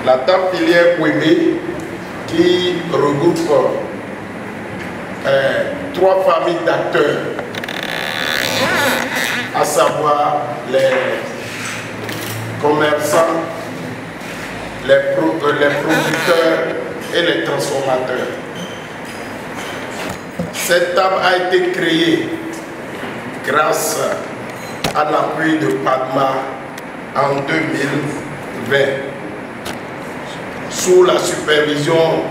la table filière Kwebe qui regroupe 3 familles d'acteurs, à savoir les commerçants, les producteurs et les transformateurs. Cette table a été créée grâce à l'appui de Padma en 2020 sous la supervision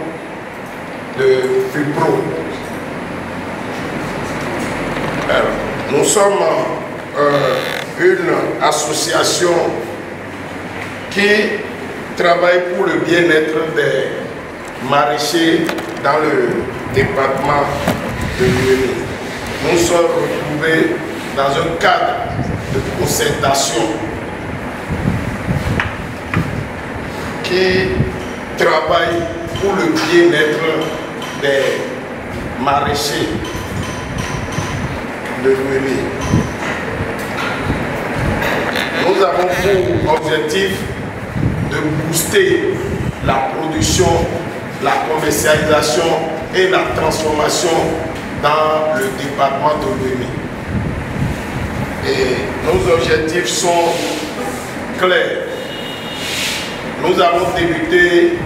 de FIPRO. Nous sommes une association qui travaille pour le bien-être des maraîchers dans le département de Lomé. Nous sommes retrouvés dans un cadre de concertation qui travaille pour le bien-être des maraîchers de Lomé. Nous avons pour objectif de booster la production, la commercialisation et la transformation dans le département de Lomé. Et nos objectifs sont clairs. Nous avons débuté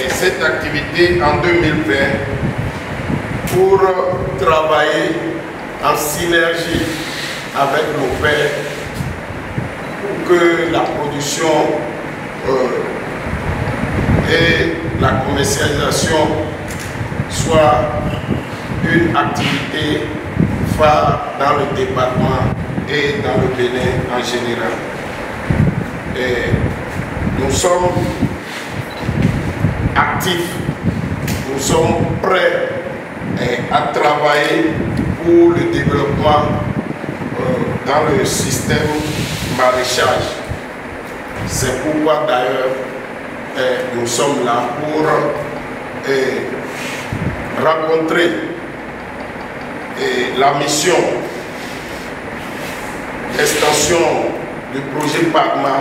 cette activité en 2020 pour travailler en synergie avec nos pairs pour que la production et la commercialisation soit une activité phare dans le département et dans le Bénin en général. Et nous sommes actifs, nous sommes prêts à travailler pour le développement dans le système maraîchage. C'est pourquoi d'ailleurs nous sommes là pour rencontrer la mission d'extension du projet Padma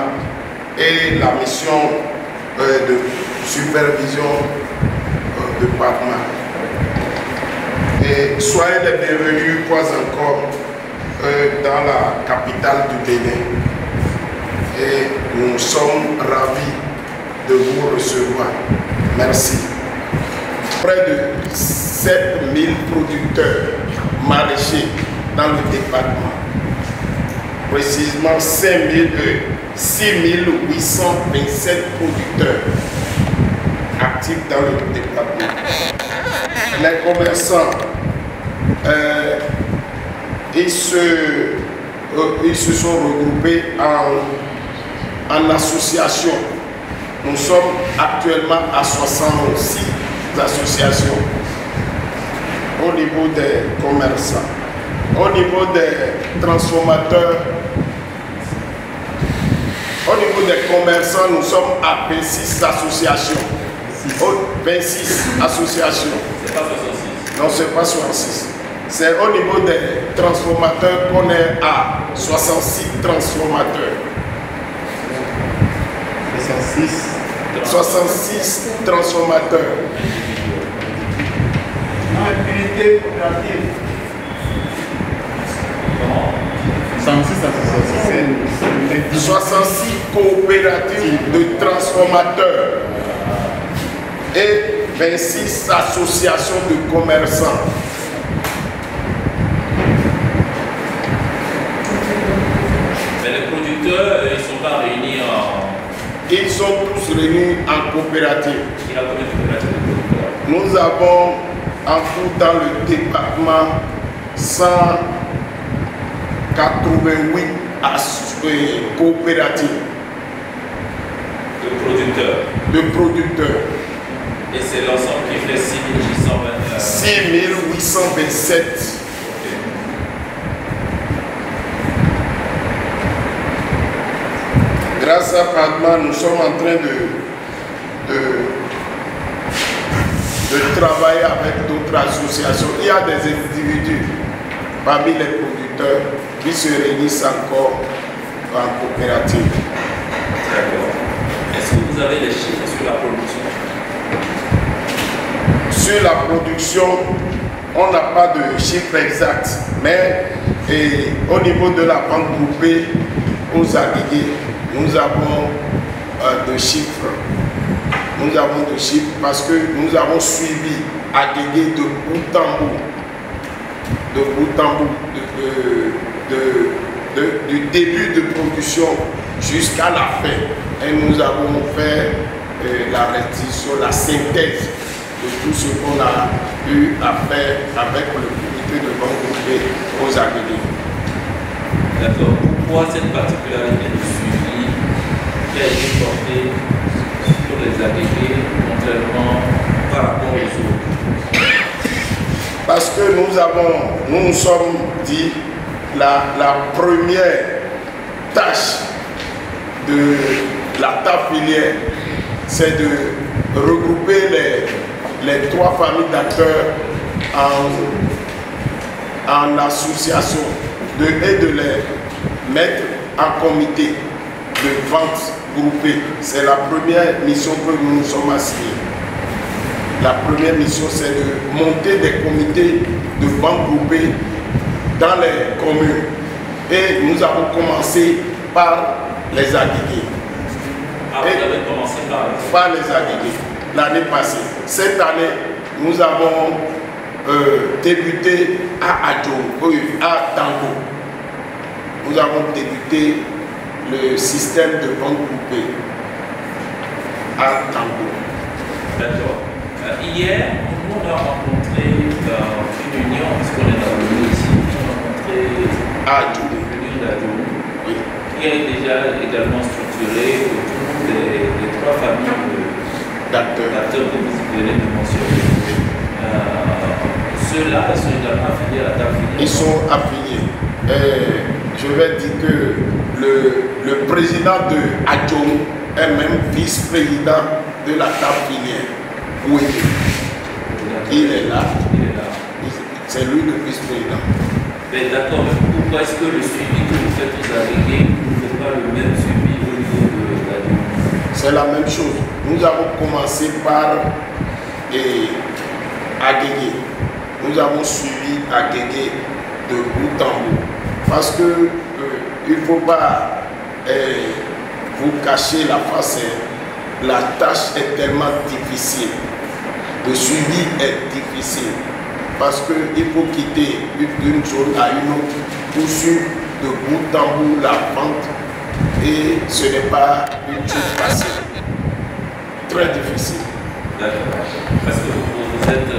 et la mission de supervision de Padma. Et soyez les bienvenus une fois encore dans la capitale du Bénin. Et nous sommes ravis de vous recevoir. Merci. Près de 7000 producteurs maraîchers dans le département. Précisément 6827 producteurs actifs dans le département. Les commerçants, ils se sont regroupés en association. Nous sommes actuellement à 66 associations au niveau des commerçants. Au niveau des transformateurs, au niveau des commerçants, nous sommes à 26 associations. 26 associations. C'est pas 66. Non, c'est pas 66. C'est au niveau des transformateurs qu'on est à 66 transformateurs. 66 transformateurs. Unité coopérative. 66 coopératives de transformateurs et 26 associations de commerçants. Mais les producteurs, ils ne sont pas réunis en... Ils sont tous réunis en coopérative. Il y a combien de coopératives de producteurs? Nous avons en tout dans le département 188 coopératives de producteurs. De producteurs. Et c'est l'ensemble qui fait 6829. 6827. Grâce à Padma, nous sommes en train de travailler avec d'autres associations. Il y a des individus parmi les producteurs qui se réunissent encore en coopérative. D'accord. Est-ce que vous vous avez les chiffres sur la production? Sur la production, on n'a pas de chiffre exact, mais au niveau de la vente groupée aux agrégés, nous avons de chiffres. Nous avons de chiffres parce que nous avons suivi agrégé de bout en bout, du début de production jusqu'à la fin. Et nous avons fait la restitution, la synthèse de tout ce qu'on a eu à faire avec le comité de vente groupée aux agrégés. D'accord. Pourquoi cette particularité de suivi qui a été portée sur les agrégés contrairement par rapport aux autres? Parce que nous nous sommes dit la première tâche de la table filière, c'est de regrouper les trois familles d'acteurs en association et de les mettre en comité de vente groupée. C'est la première mission que nous nous sommes assignés. La première mission, c'est de monter des comités de vente groupée dans les communes. Et nous avons commencé par les agrégés. Ah, vous avez commencé par les agrégés l'année passée. Cette année, nous avons débuté à Tango. Nous avons débuté le système de vente groupée à Tango. D'accord. Hier, on a rencontré une union, parce qu'on est dans le ici, on a rencontré l'union d'Adjoum, oui, qui est déjà également structurée autour des trois familles d'acteurs que vous venez de mentionner. Ceux-là, ils sont également affiliés à la table filière. Ils sont affiliés. Je vais dire que le président de Adjoum est même vice-président de la table filière. Oui, il est là. C'est lui le vice-président. D'accord, mais pourquoi est-ce que le suivi que vous faites aux agrégés ne fait pas le même suivi au niveau de la? C'est la même chose. Nous avons commencé par agrégé. Nous avons suivi agrégé de bout en bout. Parce que il ne faut pas vous cacher la face. La tâche est tellement difficile. Le suivi est difficile. Parce qu'il faut quitter d'une zone à une autre pour suivre de bout en bout la vente. Et ce n'est pas une chose facile. Très difficile. D'accord. Parce que vous êtes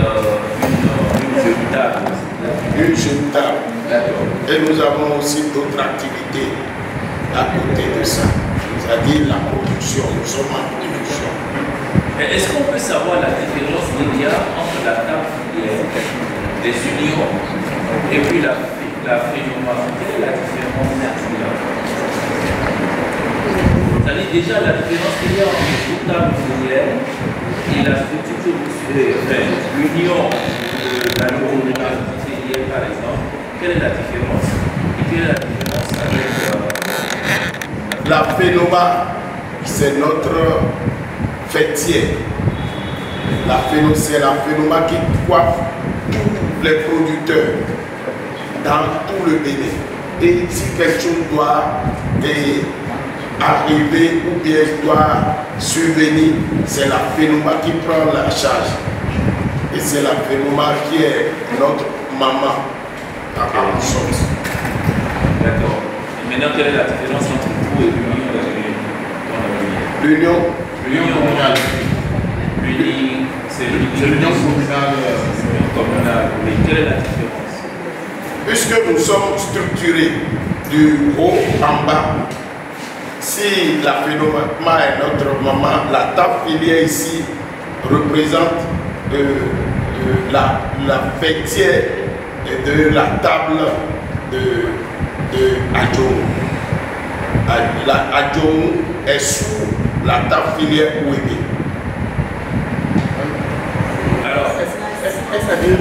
une jeune table. Une jeune table. D'accord. Et nous avons aussi d'autres activités à côté de ça. C'est-à-dire la production. Nous sommes en production. Est-ce qu'on peut savoir la différence qu'il y a entre la table filière, les unions, et puis la FENOMA? Quelle est la différence qu'il y a? C'est-à-dire déjà la différence qu'il y a entre une table filière et la structure que vous suivez, l'union de la communauté filière par exemple. Quelle est la différence? Et quelle est la différence avec la FENOMA? C'est notre fêtière. C'est la FENOMA qui coiffe tous les producteurs dans tout le Bénin. Et si quelque chose doit arriver ou bien doit survenir, c'est la FENOMA qui prend la charge. Et c'est la FENOMA qui est notre maman en sorte. D'accord. Et maintenant, quelle est la différence entre vous et l'union? L'union communale. C'est l'union communale. Mais quelle est la différence? Puisque nous sommes structurés du haut en bas, si la FENOMA est notre maman, la table filière ici représente la fêtière de la table de Adjoum. Adjoum est sous la table filière Ouébé. Alors, est-ce à dire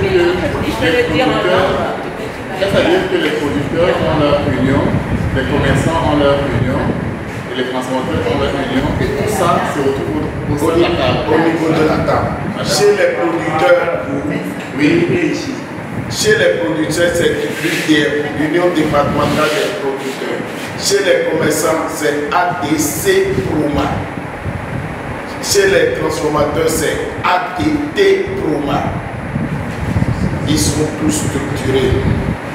que les producteurs ont leur union, les commerçants ont leur union, et les transporteurs ont leur union, et tout ça se retrouve Au niveau de la table. Chez les producteurs, oui, et ici. Chez les producteurs, c'est l'Union départementale des producteurs. Chez les commerçants, c'est ADC Proma. Chez les transformateurs, c'est ADT Proma. Ils sont tous structurés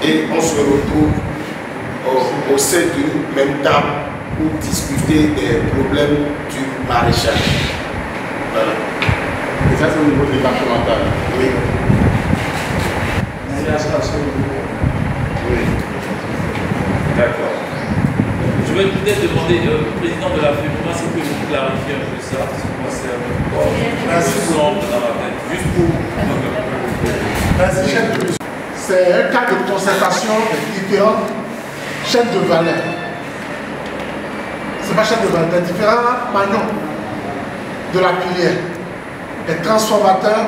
et on se retrouve au sein d'une même table pour discuter des problèmes du maraîchage. Voilà. Et ça, c'est au niveau départemental. Oui. Oui. D'accord. Je vais peut-être demander au président de la FEMUMA si vous pouvez vous clarifier un peu ça, ce qui concerne l'ensemble dans la tête, juste pour. Merci, chef de mission. C'est un cas de concertation des différentes chaînes de valeur. Ce n'est pas chaîne de valeur, des différents maillons de la filière. Les transformateurs,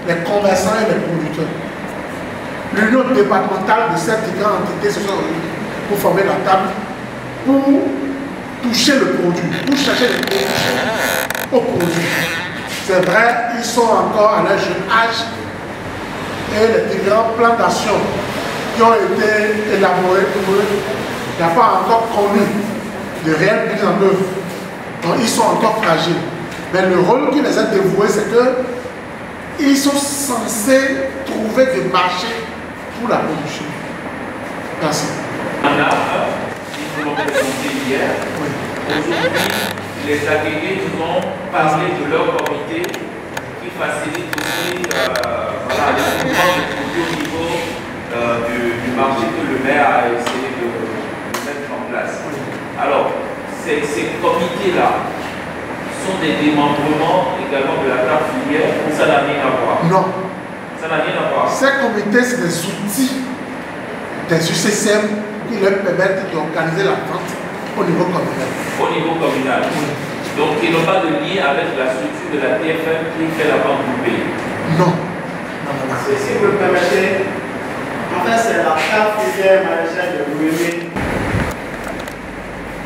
les commerçants et les producteurs. L'union départementale de ces différentes entités se sont réunies pour former la table pour toucher le produit, pour chercher les produits au produit. C'est vrai, ils sont encore à leur jeune âge et les différents plans d'action qui ont été élaborés pour eux, il n'y a pas encore connu de réelle mise en œuvre. Donc ils sont encore fragiles. Mais le rôle qui les a dévoués, c'est qu'ils sont censés trouver des marchés pour la production. Merci. Ils nous l'ont présenté hier. Oui. Aujourd'hui, les agréés nous ont parlé de leur comité qui facilite aussi voilà, les mouvements de produits au niveau du marché que le maire a essayé de mettre en place. Alors, ces comités-là sont des démembrements également de la table filière ou ça n'a rien à voir? Non. Ça n'a rien à voir. Ces comités, c'est des outils des UCCM qui leur permettent d'organiser la vente au niveau communal. Au niveau communal. Oui. Donc, ils n'ont pas de lien avec la structure de la TFM qui fait la vente du pays. Non. Si vous le permettez, en fait, c'est la table filière maraîchère de Louis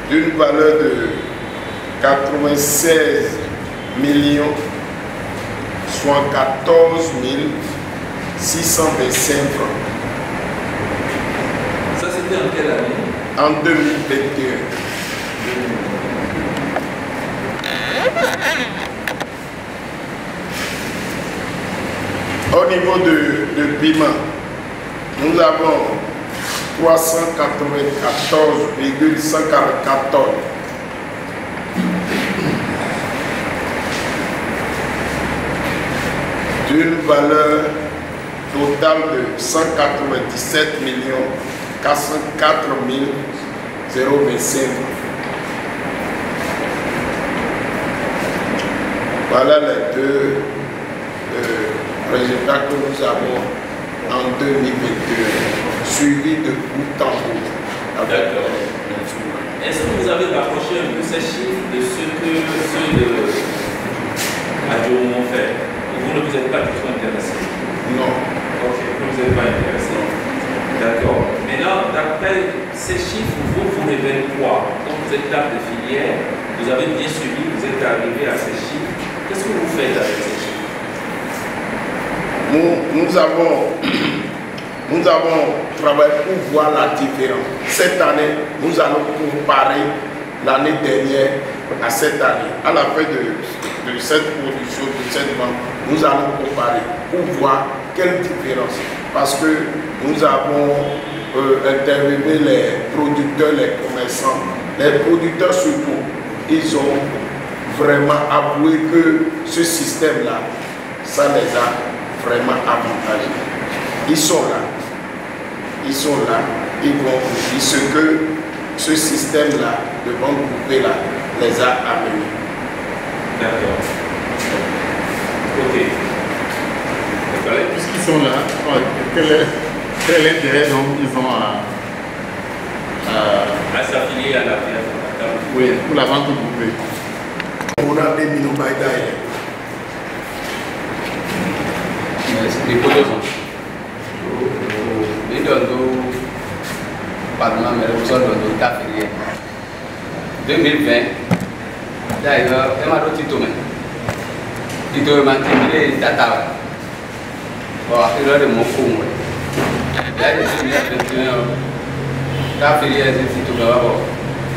d'une valeur de 96 millions, soit 14 625 francs. Ça, c'était en quelle année? En 2021. Au niveau de paiement, nous avons 394,144 tonnes. D'une valeur totale de 197 404 025. Voilà les deux résultats que nous avons en 2021, suivis de bout en bout. D'accord. Est-ce que vous avez rapproché un peu ces chiffres de ce que ceux de Adjoum ont fait? Vous ne vous êtes pas du tout intéressé? Non. Ok, vous ne vous êtes pas intéressé. D'accord. Maintenant, d'après ces chiffres, vous révèlent quoi? Quand vous êtes là de filière, vous avez bien suivi, vous êtes arrivé à ces chiffres. Qu'est-ce que vous faites avec ces chiffres? Nous avons travaillé pour voir la différence. Cette année, nous allons comparer l'année dernière à cette année. À la fin de cette production, de cette vente, nous allons comparer pour voir quelle différence. Parce que nous avons interviewé les producteurs, les commerçants. Les producteurs surtout, ils ont vraiment avoué que ce système-là, ça les a vraiment avantagés. Ils sont là. Ils sont là. Ils vont dire ce que ce système-là, de vente groupée là, les a amenés. D'accord. Ok. Puisqu'ils sont là, quel est l'intérêt ils ont à s'affilier à la table? Oui, pour la vente groupée. On a des minobaïdaïs. Les photos sont. Ils donnent pardon, mais vous avez donné café. 2020, d'ailleurs, elle m'a dit tout. Tito mantiene data. Bon, après de mon fou. Là, je suis bien maintenant. Quand il y a des Tito Gabo,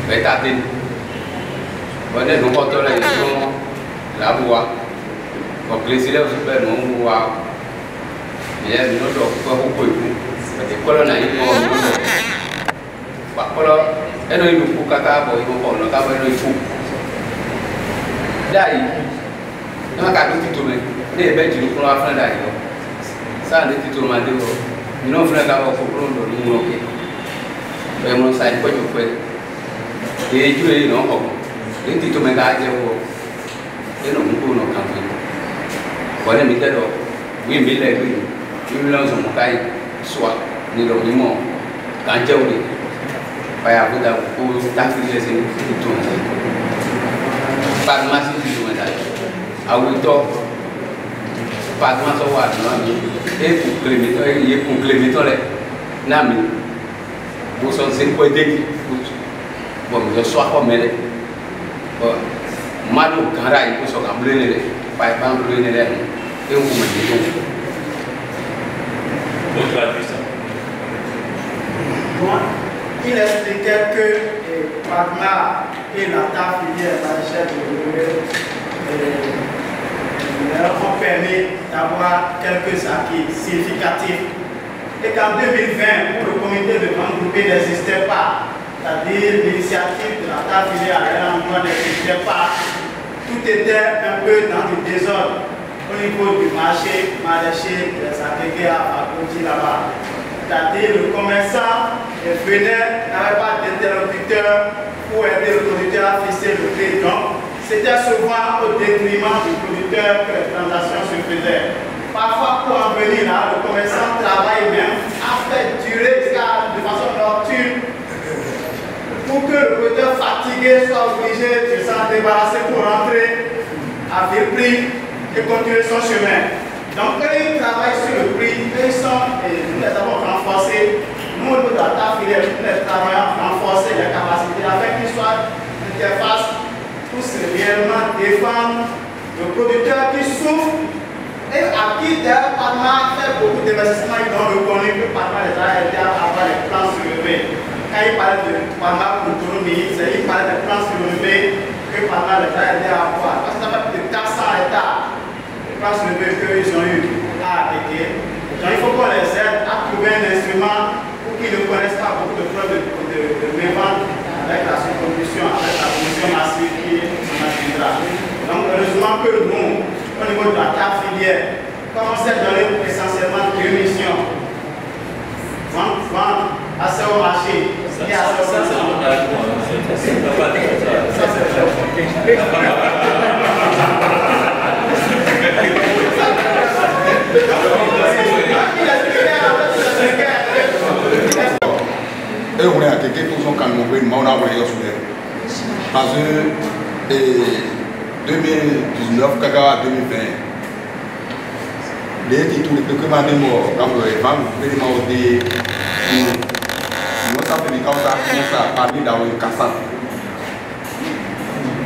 mais t'as dit. On est nous portons la gestion la voie. Pour plaisir au super non voie. Il y a une autre fois beaucoup. Parce que quand on a eu mon voilà, et nous nous pour caca, bon, ils vont prendre le cabane de fou. D'ailleurs, dans la carte de Tito, les bêtes du coup, on va faire d'ailleurs. Ça, les Tito m'a dit, nous n'avons pas d'abord pour prendre le monde. Mais on sait pas du tout. Et tu es non, les Tito m'a dit, et non, nous pouvons nous camper. Voilà, mais d'abord, oui, mais les oui, nous lançons mon cahier, soit, nous l'avons quand j'ai oublié. Paya buda ko tafile se to padma si di meda awuto padma so wa no mi e ku klemito le na mi bo so se ko de bo mi so ko mele bo madu kara ko so kam le le pa ba le le e ku me di to Votre avis ça? Il expliquait que Padma et la table filière maraîchère de l'Ouest leur ont permis d'avoir quelques acquis significatifs. Et qu'en 2020, où le comité de grands groupés n'existait pas, c'est-à-dire l'initiative de la table filière à l'endroit n'existait pas, tout était un peu dans le désordre au niveau du marché maraîcher de Sakégué à Fakouti là-bas. C'est-à-dire le commerçant venait, n'avait pas d'interlocuteur pour aider le producteur à fixer le prix. Donc, c'était souvent au détriment du producteur que les transactions se faisaient. Parfois, pour en venir là, le commerçant travaille même à faire durer ça de façon nocturne pour que le producteur fatigué soit obligé de s'en débarrasser pour rentrer à vil prix et continuer son chemin. Donc, quand ils travaillent sur le prix, nous les avons renforcés. Nous, au niveau de la table filière, nous les travaillons renforcer les capacités afin qu'ils soient interface pour réellement défendre le producteur qui souffre et à qui d'ailleurs Padma fait beaucoup d'investissements. Ils ont reconnu que Padma les a aidés à avoir les plans surélevés. Quand il parlait de Padma pour l'autonomie, il parlait des plans surélevés que Padma les a aidés à avoir. Parce que ça fait plus de 400 hectares. Parce que qu'ils ont eu à appliquer. Donc il faut qu'on les aide à trouver un instrument pour qu'ils ne connaissent pas beaucoup de preuves de mévente avec la surproduction, avec la production massive qui s'en. Donc heureusement que nous, au niveau de la table filière, comme on s'est donné essentiellement deux missions. Vendre assez au marché. Ça, c'est un engagement. C'est pas ça. Et on est à quelqu'un qui sont calmés, mais on a envoyé sur les. Parce que 2019, 2020, les titres de documents de mort, quand vous avez vendu, nous avons fait des causes à parler d'avoir une cassante.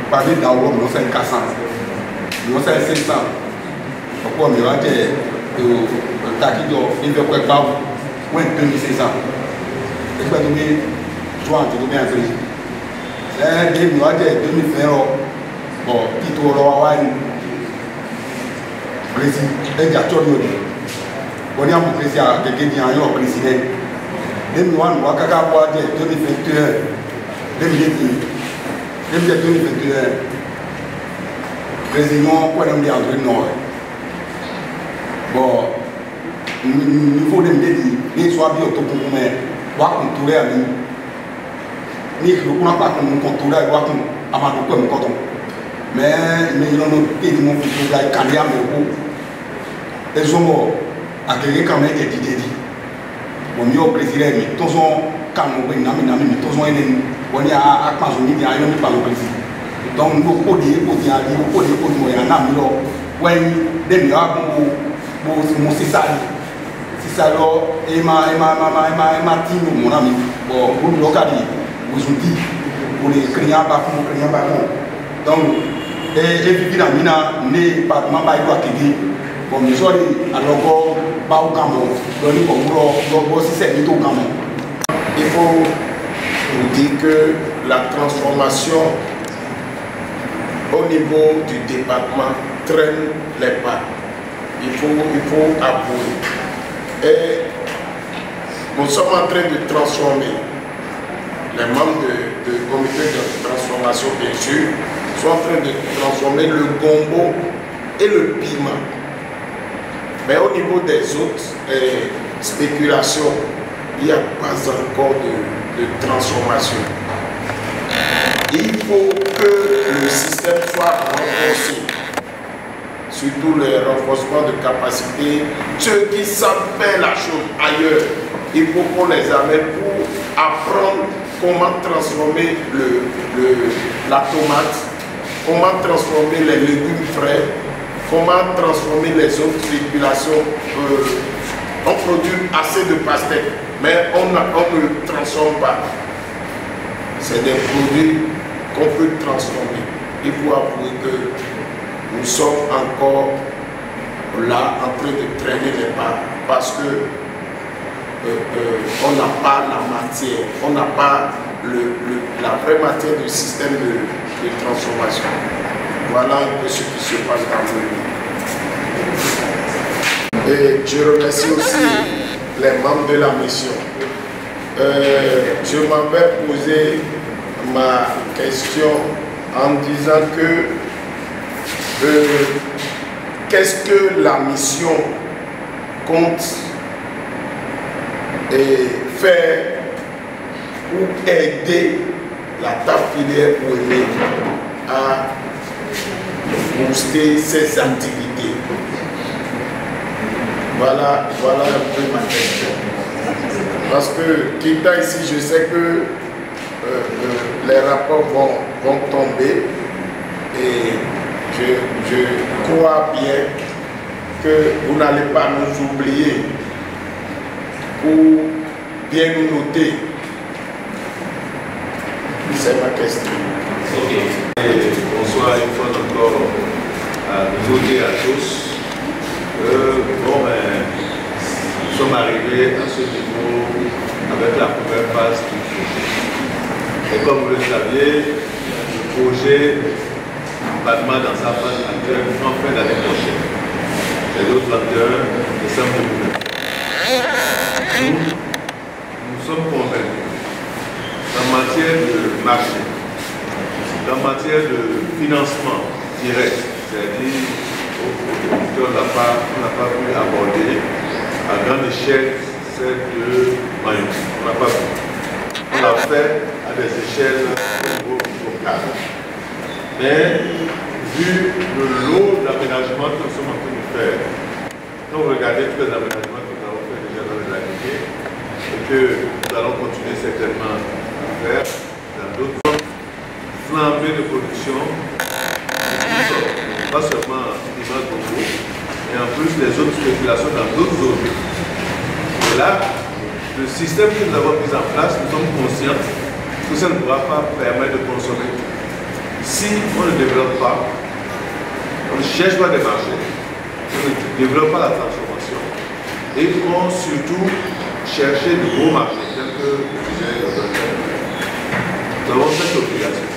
Parler d'avoir nous c'est une cassante. Nous c'est 500. Pourquoi me rendre le taquido, il veut quoi pas ou 2500. Et quoi de mieux, toi tu dois bien faire. Des mois de 2020, bon, qui te aura président, et j'attends le on est en président, quelqu'un qui a un président. 2001, on va avoir 2021, 2021, président, quoi on est en train bon, il faut me dire, les soins bien autour de moi, on va contrôler à nous. Ni que nous n'avons pas contrôlé à nous, à ma nous coton. Mais ils ont été mon fils de la carrière, mais ils ont à quelqu'un quand même qui dit. On y a au président, mais tous ont quand on est nami, mais tous ont on y a à pas on y a un peu le président. Donc nous pouvons dire, nous pouvons dire, nous y a un ami là, ouais, des milliards mon c'est ça alors et ma team mon ami bon pour local vous ont dit pour les clients pas pour clients pas donc et puis la mina ne pas mama ido akege bon misori alogo ba o gamo lo ni ko lo si c'est to gamo. Il faut dire que la transformation au niveau du département traîne les pas. Il faut avouer. Et nous sommes en train de transformer. Les membres du comité de transformation, bien sûr, sont en train de transformer le gombo et le piment. Mais au niveau des autres spéculations, il n'y a pas encore de transformation. Il faut que le système soit renforcé, surtout le renforcement de capacité. Ceux qui savent faire la chose ailleurs, il faut qu'on les amène pour apprendre comment transformer la tomate, comment transformer les légumes frais, comment transformer les autres spéculations. On produit assez de pastèques, mais on ne le transforme pas. C'est des produits qu'on peut transformer. Il faut avouer que nous sommes encore là en train de traîner les pas parce que on n'a pas la matière, on n'a pas la vraie matière du système de transformation. Voilà un peu ce qui se passe dans le Et je remercie aussi les membres de la mission. Je m'avais posé ma question en disant que qu'est-ce que la mission compte faire pour aider la table filière pour aider à booster ses activités. Voilà un peu ma question. Parce que quittant ici, je sais que les rapports vont tomber et je crois bien que vous n'allez pas nous oublier pour bien nous noter. C'est ma question. Ok. Et bonsoir une fois encore à nous et à tous. Nous sommes arrivés à ce niveau avec la première phase du projet. Et comme vous le saviez, le projet Batman dans sa phase actuelle en fin d'année prochaine. C'est le 31 décembre 2020. Nous sommes convaincus qu'en matière de marché, en matière de financement direct, c'est-à-dire au producteur, on n'a pas pu aborder à grande échelle celle de maillot. On n'a pas pu. On l'a fait à des échelles au niveau local. Mais vu le lot d'aménagements que nous sommes en train de faire, quand vous regardez tous les aménagements que nous avons fait déjà dans les années et que nous allons continuer certainement à faire dans d'autres zones, flambée de production, pas seulement l'image de Congo, mais en plus les autres spéculations dans d'autres zones. Et là, le système que nous avons mis en place, nous sommes conscients que ça ne pourra pas permettre de consommer. Si on ne développe pas, on ne cherche pas des marchés, on ne développe pas la transformation, et on surtout chercher de gros marchés, tels que nous avons cette obligation.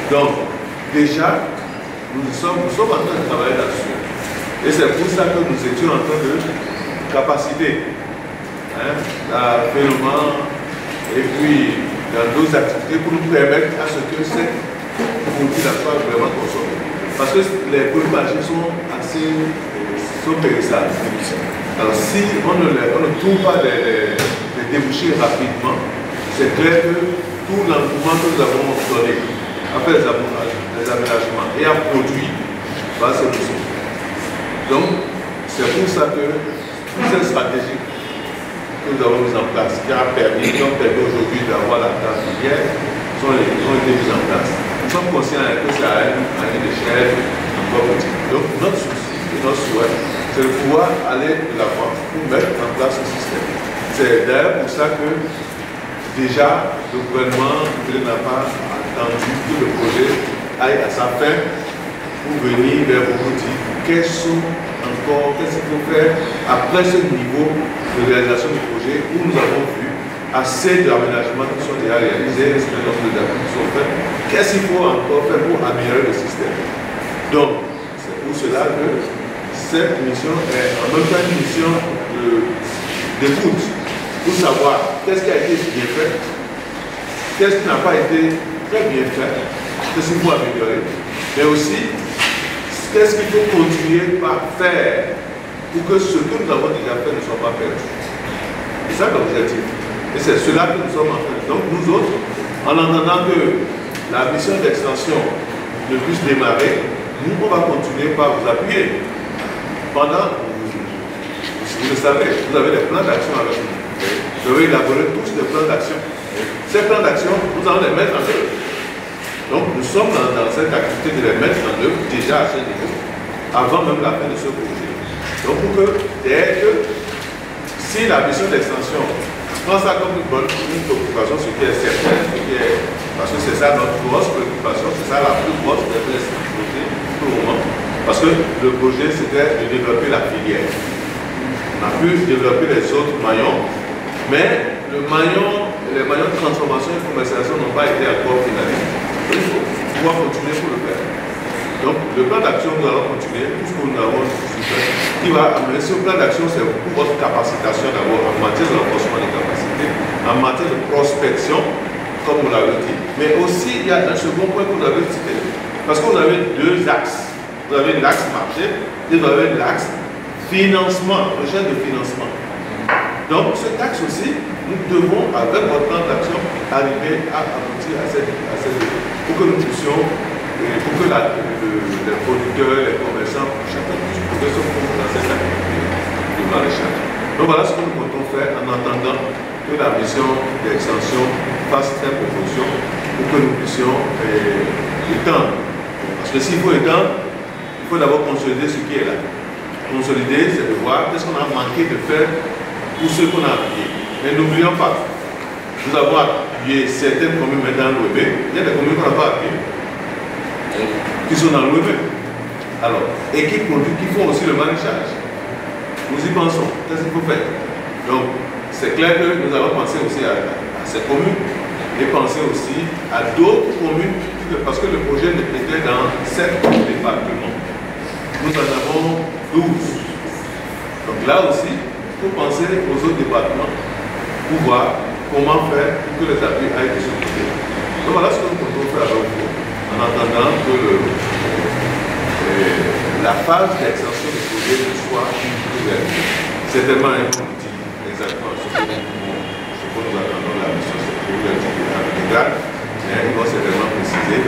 Donc, déjà, nous sommes en train de travailler là-dessus. Et c'est pour ça que nous étions en train de capaciter la paiement et puis dans d'autres activités pour nous permettre à ce que ces produits-là soient vraiment consommés. Parce que les produits magiques sont périssables. Alors si on ne trouve pas les débouchés rapidement, c'est clair que tout l'engouement que nous avons donné à faire les aménagements et à produire va se résoudre. Donc c'est pour ça que toutes ces stratégies que nous avons mises en place, qui ont permis aujourd'hui d'avoir la table filière, ont été mises en place. Nous sommes conscients que ça a une échelle encore petite. Donc notre souci et notre souhait, c'est de pouvoir aller de l'avant pour mettre en place ce système. C'est d'ailleurs pour ça que déjà le gouvernement n'a pas attendu que le projet aille à sa fin pour venir vers vous dire qu'est-ce qu'il faut faire après ce niveau de réalisation du projet où nous avons vu assez d'aménagements qui sont déjà réalisés, un certain nombre d'actions qui sont faits. Qu'est-ce qu'il faut encore faire pour améliorer le système? Donc, c'est pour cela que cette mission est en même temps une mission d'écoute pour savoir qu'est-ce qui a été bien fait, qu'est-ce qui n'a pas été très bien fait, qu'est-ce qu'il faut améliorer, mais aussi qu'est-ce qu'il faut continuer par faire pour que ce que nous avons déjà fait ne soit pas perdu. C'est ça l'objectif. Et c'est cela que nous sommes en train de faire. Donc nous autres, en entendant que la mission d'extension ne puisse démarrer, nous on va continuer par vous appuyer. Pendant, vous le savez, vous avez des plans d'action avec nous. Vous devez élaborer tous des plans d'action. Ces plans d'action, nous allons les mettre en œuvre. Donc nous sommes dans cette activité de les mettre en œuvre déjà à ce niveau, avant même la fin de ce projet. Donc pour que, dès que, si la mission d'extension prend ça comme une préoccupation, ce qui est certain, parce que c'est ça notre grosse préoccupation, c'est ça la plus grosse des projet pour le moment. Parce que le projet c'était de développer la filière. On a pu développer les autres maillons, mais les maillons de transformation et commercialisation n'ont pas été encore finalisés. Il faut pouvoir continuer pour le faire. Donc le plan d'action, nous allons continuer, tout ce que nous avons fait, qui va amener ce plan d'action, c'est pour votre capacitation d'abord en matière de renforcement des capacités, en matière de prospection, comme vous l'avez dit. Mais aussi, il y a un second point que vous avez cité. Parce que vous avez deux axes. Vous avez l'axe marché et vous avez l'axe financement, recherche de financement. Donc cet axe aussi, nous devons, avec votre plan d'action, arriver à aboutir à cette pour que nous puissions, pour que les producteurs, les commerçants, chacun puisse trouver son compte dans cette activité de maraîchage. Donc voilà ce que nous comptons faire en attendant que la mission d'extension fasse cette proposition pour que nous puissions étendre. Parce que s'il faut étendre, il faut d'abord consolider ce qui est là. Consolider, c'est de voir qu'est-ce qu'on a manqué de faire pour ce qu'on a appuyé. Mais n'oublions pas, nous avons appuyé certaines communes maintenant dans l'OEB, il y a des communes qu'on n'a pas appuyées, qui sont dans l'OEB. Alors, et qui produisent, qui font aussi le maraîchage. Nous y pensons, qu'est-ce qu'il faut faire? Donc, c'est clair que nous allons penser aussi à ces communes et penser aussi à d'autres communes, parce que le projet était dans 7 départements. Nous en avons 12. Donc là aussi, il faut penser aux autres départements pour voir comment faire pour que les appuis aillent de ce côté. Donc voilà ce que nous pouvons faire avec vous, en attendant que la phase d'extension du projet soit ouverte. C'est tellement important, exactement ce que nous attendons la mission, c'est pour l'intégral, mais il va certainement préciser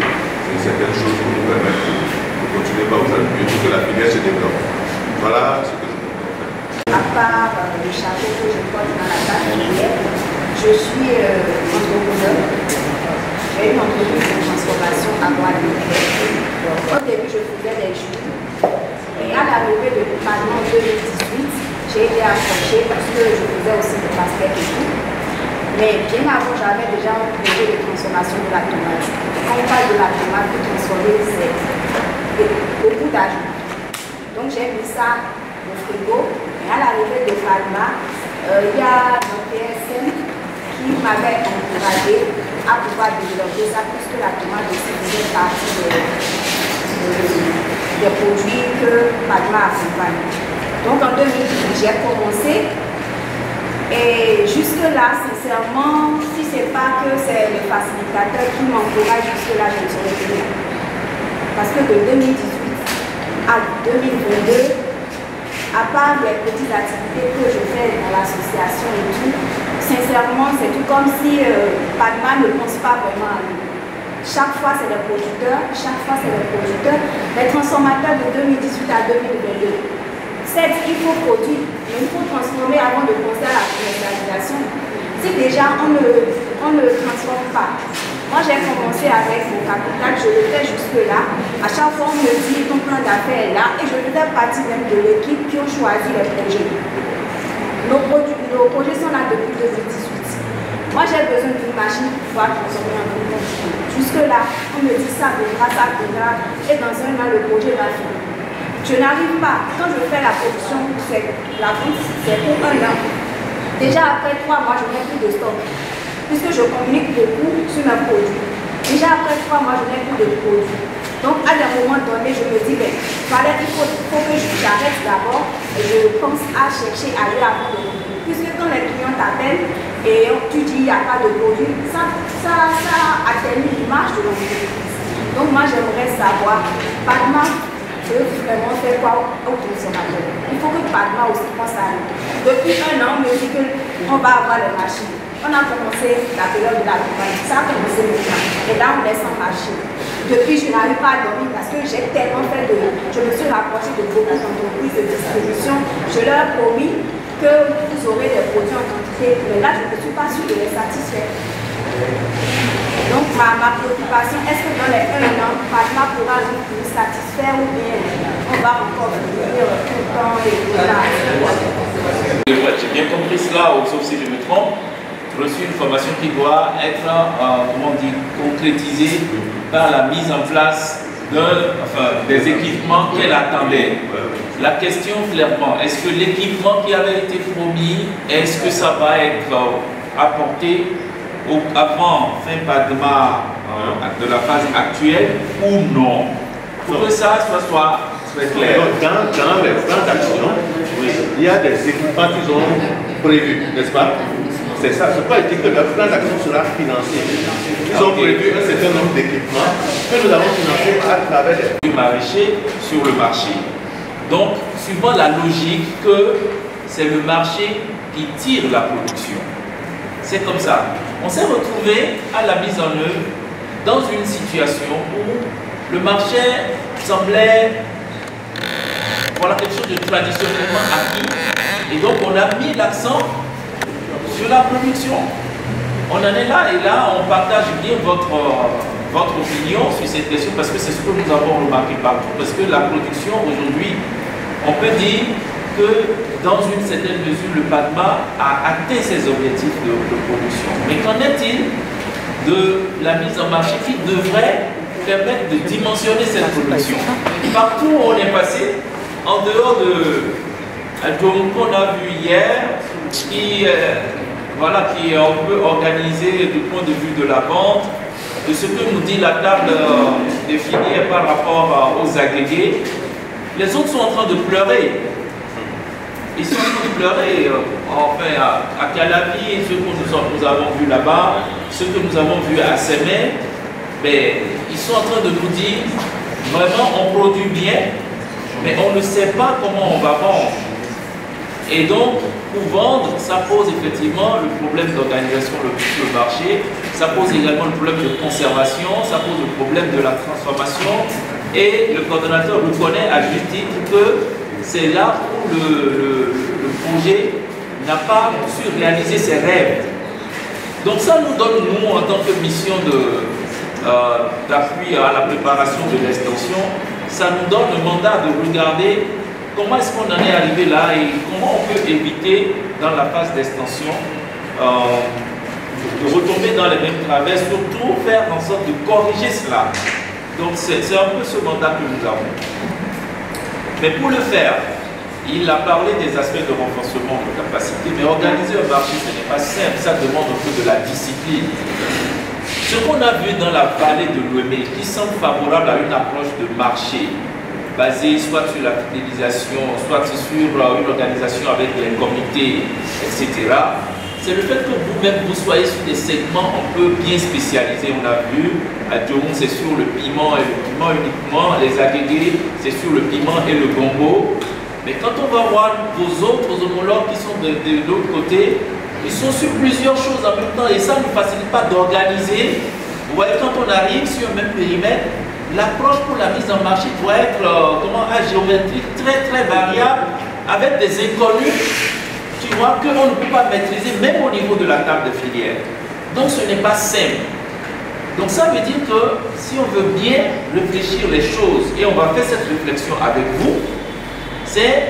certaines choses pour nous permettre de continuer par vous appuyer pour que la filière se développe. Voilà ce que je peux faire. À part le chargé que je porte dans la tâche filière, je suis entrepreneur. J'ai une entreprise de transformation agroalimentaire. Au début, je faisais des jus. Et à l'arrivée de l'événement 2018, j'ai été approchée parce que je faisais aussi des baskets et tout. Mais bien avant, j'avais déjà un projet de transformation de la tomate. Quand on parle de la tomate, pour transformer, c'est beaucoup d'argent. Donc j'ai mis ça au frigo. Et à l'arrivée de Falma, il y a un PSM qui m'avait encouragé à pouvoir développer ça, puisque la tomate aussi faisait partie des produits que Falma accompagne. Donc en 2018, j'ai commencé. Et jusque-là, sincèrement, si ce n'est pas que c'est le facilitateur qui m'encourage, jusque-là, je ne saurais plus. Parce que de 2018 à 2022, à part les petites activités que je fais dans l'association et tout, sincèrement, c'est tout comme si Padma ne pense pas vraiment à nous. Chaque fois, c'est les producteurs, les transformateurs de 2018 à 2022. C'est qu'il faut produire, mais il faut transformer avant de penser à la commercialisation. Si déjà on ne transforme pas. Moi j'ai commencé avec mon capital, je le fais jusque-là. À chaque fois on me dit ton plan d'affaires est là et je faisais partie même de l'équipe qui ont choisi les projets. Nos projets sont là depuis 2018. Moi j'ai besoin d'une machine pour pouvoir transformer en produit. Jusque-là, on me dit ça viendra, et dans un an, le projet va finir. Je n'arrive pas. Quand je fais la production, c'est pour un an. Déjà après 3 mois, je n'ai plus de stock. Puisque je communique beaucoup sur mes produits. Déjà après 3 mois, je n'ai plus de produits. Donc à des moments donnés, je me dis, ben, il faut que j'arrête d'abord et je pense à chercher ailleurs avant de revenir. Puisque quand les clients t'appellent et tu dis il n'y a pas de produit, ça atténue l'image de l'entreprise. Donc moi j'aimerais savoir, Padma veut vraiment faire quoi au consommateur? Il faut que Padma aussi pense à nous. Depuis un an, on me dit qu'on va avoir les machines. On a commencé la période de la campagne, ça a commencé maintenant. Et là, on est sans machine. Depuis, je n'arrive pas à dormir parce que j'ai tellement fait de... Je me suis rapprochée de beaucoup d'entreprises de distribution. Je leur ai promis que vous aurez des produits en quantité. Mais là, je ne suis pas sûre de les satisfaire. Donc, ma préoccupation, est-ce que dans les 1 an, Padma pourra nous satisfaire ou bien on va encore venir tout le temps et là. J'ai bien compris cela, sauf si je me trompe. Reçu une formation qui doit être concrétisée par la mise en place des équipements qu'elle attendait. La question clairement, est-ce que l'équipement qui avait été promis, est-ce que ça va être apporté avant fin Padma de la phase actuelle ou non? Pour que ça soit très clair. Dans les plans d'action, il y a des équipements qui sont prévus, n'est-ce pas? C'est ça, je ne peux pas dire que le plan d'action sera financé. Ils ont prévu un certain nombre d'équipements que nous avons financés à travers du maraîcher sur le marché. Donc, suivant la logique que c'est le marché qui tire la production. C'est comme ça. On s'est retrouvé à la mise en œuvre dans une situation où le marché semblait quelque chose de traditionnellement acquis. Et donc, on a mis l'accent sur la production. On en est là et là, on partage bien votre opinion sur cette question parce que c'est ce que nous avons remarqué partout. Parce que la production aujourd'hui, on peut dire que dans une certaine mesure, le Padma a atteint ses objectifs de production. Mais qu'en est-il de la mise en marché qui devrait permettre de dimensionner cette production? Partout où on est passé, en dehors de qu'on a vu hier, qui est un peu organisé du point de vue de la vente, de ce que nous dit la table des filières par rapport aux agrégés, les autres sont en train de pleurer. Ils sont en train de pleurer, à Calavi, ceux que nous avons vus là-bas, ceux que nous avons vus à Sémé, ils sont en train de nous dire, vraiment on produit bien, mais on ne sait pas comment on va vendre. Et donc, pour vendre, ça pose effectivement le problème d'organisation sur le marché, ça pose également le problème de conservation, ça pose le problème de la transformation. Et le coordonnateur reconnaît à juste titre que c'est là où le projet n'a pas su réaliser ses rêves. Donc ça nous donne, nous, en tant que mission d'appui à la préparation de l'extension, ça nous donne le mandat de regarder comment est-ce qu'on en est arrivé là et comment on peut éviter dans la phase d'extension de retomber dans les mêmes travers, surtout faire en sorte de corriger cela. Donc c'est un peu ce mandat que nous avons. Mais pour le faire, il a parlé des aspects de renforcement de capacité, mais organiser un marché, ce n'est pas simple, ça demande un peu de la discipline. Ce qu'on a vu dans la vallée de l'Ouémé, qui semble favorable à une approche de marché, basée soit sur la fidélisation, soit sur une organisation avec les comités, etc., c'est le fait que vous-même, vous soyez sur des segments un peu bien spécialisés. On a vu, à Dioron, c'est sur le piment et le piment uniquement, les agrégés, c'est sur le piment et le gombo. Mais quand on va voir vos autres homologues qui sont de l'autre côté, ils sont sur plusieurs choses en même temps et ça ne nous facilite pas d'organiser. Vous voyez, quand on arrive sur un même périmètre, l'approche pour la mise en marché doit être géométrique, très très variable, avec des inconnus, tu vois, qu'on ne peut pas maîtriser, même au niveau de la table de filière. Donc ce n'est pas simple. Donc ça veut dire que si on veut bien réfléchir les choses, et on va faire cette réflexion avec vous, c'est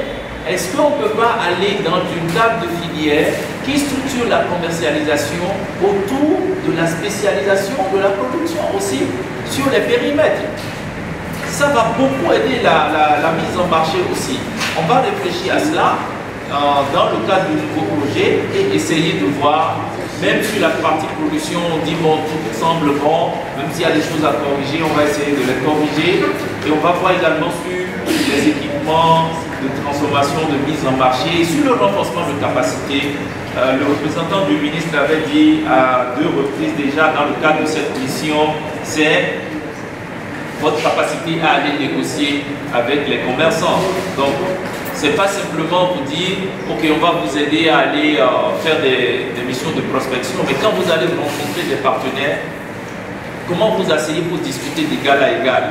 est-ce qu'on ne peut pas aller dans une table de filière qui structure la commercialisation autour de la spécialisation de la production aussi sur les périmètres? Ça va beaucoup aider la mise en marché aussi. On va réfléchir à cela dans le cadre du nouveau projet et essayer de voir, même sur la partie production, on dit bon, tout semble bon, même s'il y a des choses à corriger, on va essayer de les corriger. Et on va voir également sur les équipements de transformation, de mise en marché, sur le renforcement de capacité. Le représentant du ministre avait dit à 2 reprises déjà dans le cadre de cette mission, c'est votre capacité à aller négocier avec les commerçants. Donc, ce n'est pas simplement vous dire, ok, on va vous aider à aller faire des missions de prospection, mais quand vous allez rencontrer des partenaires, comment vous asseyez pour discuter d'égal à égal?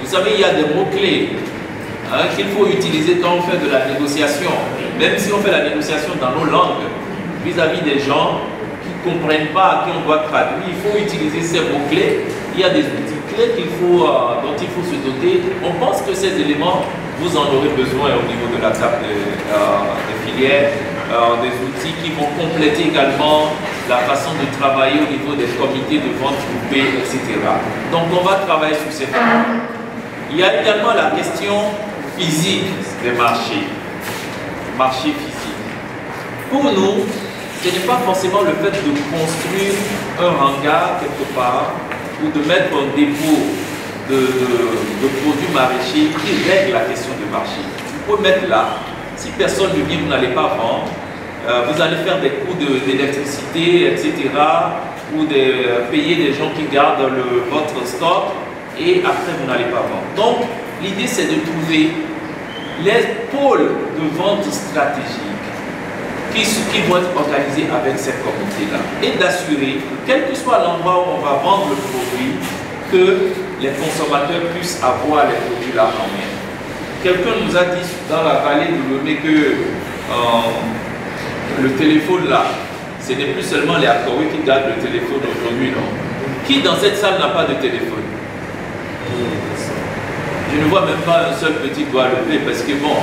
Vous savez, il y a des mots-clés qu'il faut utiliser quand on fait de la négociation. Même si on fait la négociation dans nos langues, vis-à-vis des gens qui ne comprennent pas, à qui on doit traduire, il faut utiliser ces mots-clés. Il y a des outils clés dont il faut se doter. On pense que ces éléments, vous en aurez besoin au niveau de la table des filières, des outils qui vont compléter également la façon de travailler au niveau des comités de vente groupés, etc. Donc on va travailler sur ces points. Il y a également la question physique des marchés, marché physique. Pour nous, ce n'est pas forcément le fait de construire un hangar quelque part ou de mettre un dépôt de produits maraîchers qui règle la question du marché. Vous pouvez mettre là, si personne ne vient, vous n'allez pas vendre, vous allez faire des coûts d'électricité, etc., ou payer des gens qui gardent votre stock, et après vous n'allez pas vendre. Donc, l'idée c'est de trouver les pôles de vente stratégiques qui vont être organisés avec cette communauté-là et d'assurer, quel que soit l'endroit où on va vendre le produit, que les consommateurs puissent avoir les produits là en main. Quelqu'un nous a dit dans la vallée de Lomé que le téléphone là, ce n'est plus seulement les Akawé qui gardent le téléphone aujourd'hui, non? Qui dans cette salle n'a pas de téléphone? Je ne vois même pas un seul petit doigt levé parce que bon,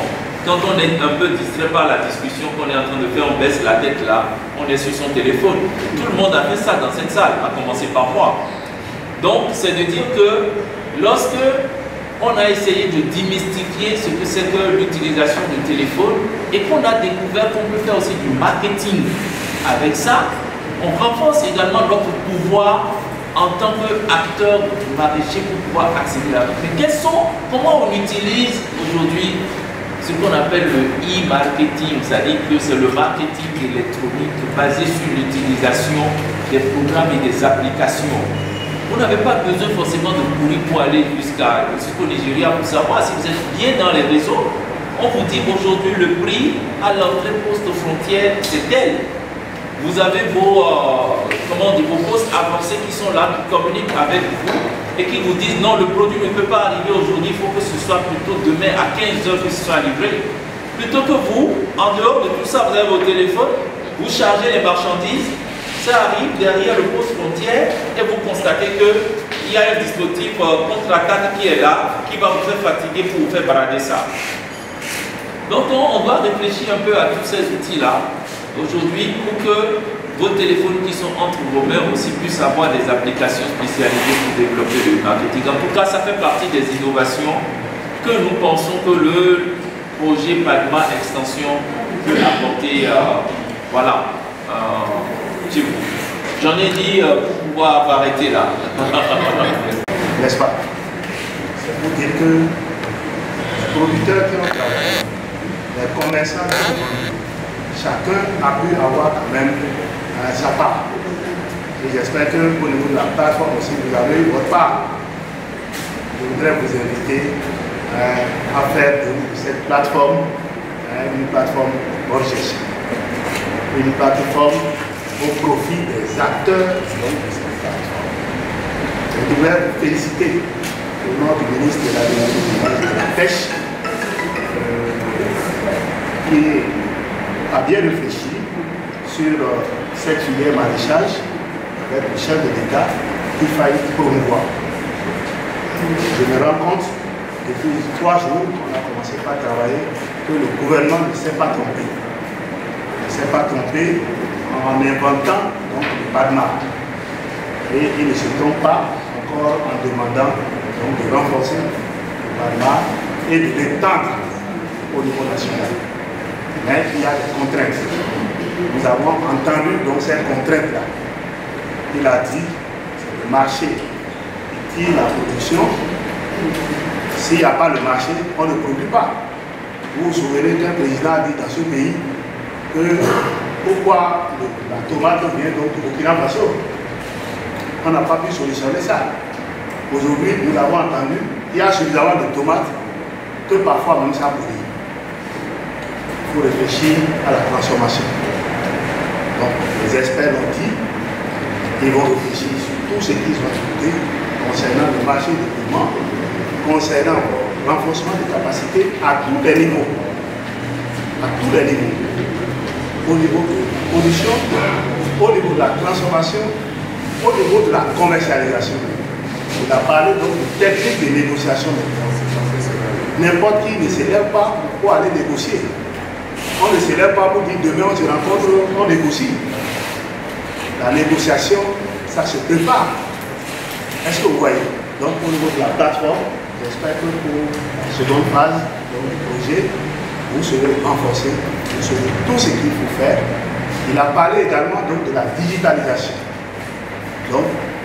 quand on est un peu distrait par la discussion qu'on est en train de faire, on baisse la tête là, on est sur son téléphone. Tout le monde a fait ça dans cette salle, à commencer par moi. Donc, c'est de dire que lorsque on a essayé de démystifier ce que c'est que l'utilisation du téléphone et qu'on a découvert qu'on peut faire aussi du marketing avec ça, on renforce également notre pouvoir en tant qu'acteur maraîcher pour pouvoir accéder à la mais comment on utilise aujourd'hui ce qu'on appelle le e-marketing, c'est-à-dire que c'est le marketing électronique basé sur l'utilisation des programmes et des applications. Vous n'avez pas besoin forcément de courir pour aller jusqu'au Nigeria pour savoir si vous êtes bien dans les réseaux. On vous dit aujourd'hui le prix à l'entrée poste-frontière, c'est tel. Vous avez vos postes avancés qui sont là, qui communiquent avec vous et qui vous disent non, le produit ne peut pas arriver aujourd'hui, il faut que ce soit plutôt demain à 15h que ce soit livré. Plutôt que vous, en dehors de tout ça, vous avez vos téléphones, vous chargez les marchandises, ça arrive derrière le poste frontière et vous constatez qu'il y a un dispositif contre-attaque qui est là, qui va vous faire fatiguer pour vous faire barader ça. Donc on doit réfléchir un peu à tous ces outils-là aujourd'hui pour que vos téléphones qui sont entre vos mains aussi puissent avoir des applications spécialisées pour développer le marketing. En tout cas, ça fait partie des innovations que nous pensons que le projet PAGMA Extension peut apporter chez vous. J'en ai dit pour pouvoir arrêter là. N'est-ce pas? C'est pour dire que les producteurs qui ont travaillé, les commerçants qui ont vendu, chacun a pu avoir quand même sa part. Et j'espère qu'au niveau de la plateforme aussi, vous avez eu votre part. Je voudrais vous inviter à faire de cette plateforme une plateforme recherchée. Une plateforme au profit des acteurs de cette plateforme. Je voudrais vous féliciter au nom du ministre de l'Agriculture et de la Pêche qui a bien réfléchi sur cette filière maraîchage avec le chef de l'État qu'il faille promouvoir. Je me rends compte depuis 3 jours qu'on a commencé par travailler, que le gouvernement ne s'est pas trompé. Ne s'est pas trompé en inventant donc, le PADMA. Et il ne se trompe pas encore en demandant donc, de renforcer le PADMA et de l'étendre au niveau national. Mais il y a des contraintes. Nous avons entendu donc ces contraintes-là. Il a dit que le marché tire la production. S'il n'y a pas le marché, on ne produit pas. Vous vous souvenez qu'un président a dit dans ce pays que pourquoi la tomate vient donc du Burkina Faso. On n'a pas pu solutionner ça. Aujourd'hui, nous l'avons entendu, il y a suffisamment de tomates que parfois même ça brûle. Il faut réfléchir à la transformation. Donc, les experts l'ont dit, ils vont réfléchir sur tout ce qu'ils ont écouté concernant le marché de paiement, concernant le renforcement des capacités à tous les niveaux. À tous les niveaux. Au niveau de la production, au niveau de la transformation, au niveau de la commercialisation. On a parlé donc de technique de négociation. N'importe qui ne se lève pas pour aller négocier. On ne se lève pas pour dire demain on se rencontre, on négocie. La négociation, ça se prépare. Est-ce que vous voyez? Donc au niveau de la plateforme, j'espère que pour la seconde phase du projet, vous serez renforcés, vous saurez tout ce qu'il faut faire. Il a parlé également donc, de la digitalisation. Donc,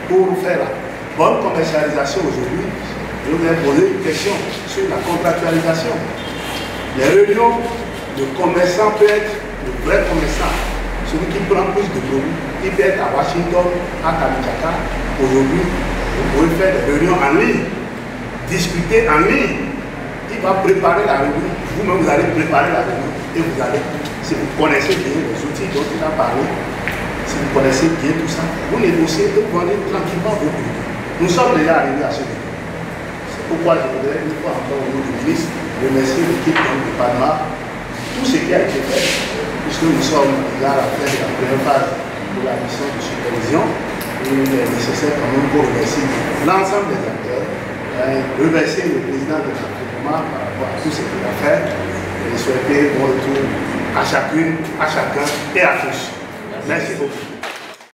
pour faire la bonne commercialisation aujourd'hui, je vous ai posé une question sur la contractualisation. Les réunions de commerçants peuvent être le vrai commerçant, celui qui prend plus de produits. Il peut être à Washington, à Kamchatka. Aujourd'hui, vous pouvez faire des réunions en ligne, discuter en ligne. Il va préparer la réunion, vous-même vous allez préparer la réunion et vous allez, si vous connaissez bien les outils dont il a parlé, si vous connaissez bien tout ça, vous négociez et vous vendez tranquillement vos produits. Nous sommes déjà arrivés à ce niveau. C'est pourquoi je voudrais une fois encore au nom du ministre remercier l'équipe du PADMA, tout ce qui a été fait, puisque nous sommes déjà à la fin de la première phase de la mission de supervision. Et il est nécessaire quand même pour remercier l'ensemble des acteurs, remercier le président de la par rapport à tout ce qu'il a fait et souhaiter bon retour à chacune, à chacun et à tous. Merci beaucoup.